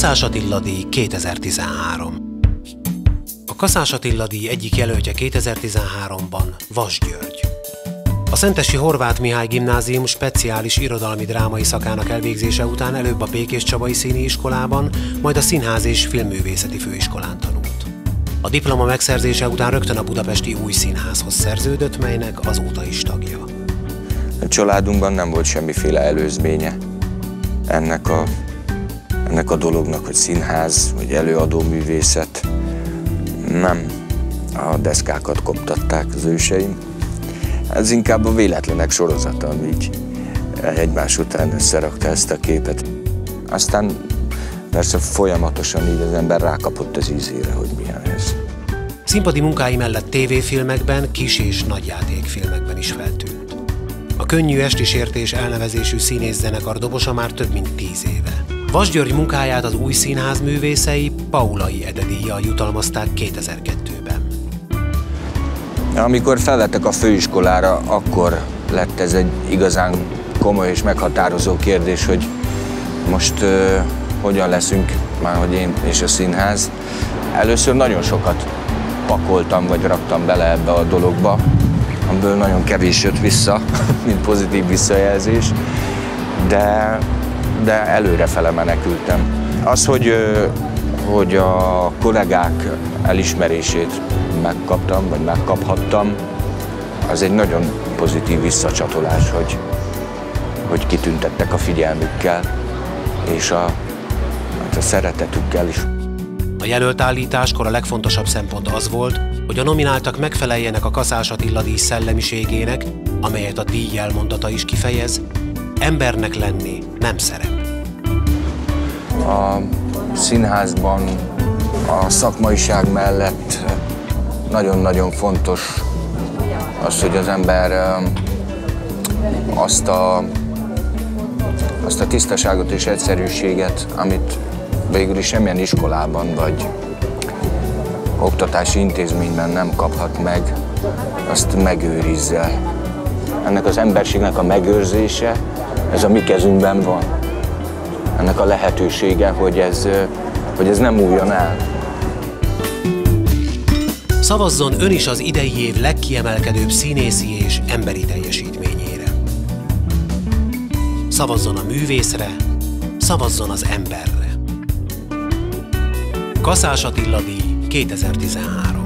Kaszás Attila díj 2013. A Kaszás Attila díj egyik jelöltje 2013-ban Vas György. A Szentesi Horváth Mihály Gimnázium speciális irodalmi-drámai szakának elvégzése után előbb a Békéscsabai Színiiskolában, majd a Színház és Filmművészeti Főiskolán tanult. A diploma megszerzése után rögtön a budapesti Új Színházhoz szerződött, melynek azóta is tagja. A családunkban nem volt semmiféle előzménye ennek a dolognak, hogy színház, vagy előadóművészet. Nem, a deszkákat koptatták az őseim. Ez inkább a véletlenek sorozata, ami így egymás után összerakta ezt a képet. Aztán persze folyamatosan így az ember rákapott az ízére, hogy milyen ez. Színpadi munkái mellett tévéfilmekben, kis- és nagyjátékfilmekben is feltűnt. A Könnyű Estisértés elnevezésű színészzenekar dobosa már több mint 10 éve. Vas György munkáját az Új Színház művészei Paulay Ede díjjal jutalmazták 2002-ben. Amikor felvettek a főiskolára, akkor lett ez egy igazán komoly és meghatározó kérdés, hogy most hogyan leszünk, már hogy én és a színház. Először nagyon sokat pakoltam, vagy raktam bele ebbe a dologba, amiből nagyon kevés jött vissza, mint pozitív visszajelzés, de előrefele menekültem. Az, hogy a kollégák elismerését megkaptam, vagy megkaphattam, az egy nagyon pozitív visszacsatolás, hogy kitüntettek a figyelmükkel, és a szeretetükkel is. A jelölt állításkor a legfontosabb szempont az volt, hogy a nomináltak megfeleljenek a Kaszás Attila díj szellemiségének, amelyet a díj jelmondata is kifejez: embernek lenni nem szerep. A színházban a szakmaiság mellett nagyon-nagyon fontos az, hogy az ember azt a tisztaságot és egyszerűséget, amit végül is semmilyen iskolában vagy oktatási intézményben nem kaphat meg, azt megőrizze. Ennek az emberségnek a megőrzése, ez a mi kezünkben van. Ennek a lehetősége, hogy ez nem múljon el. Szavazzon ön is az idei év legkiemelkedőbb színészi és emberi teljesítményére. Szavazzon a művészre, szavazzon az emberre. Kaszás Attila díj 2013.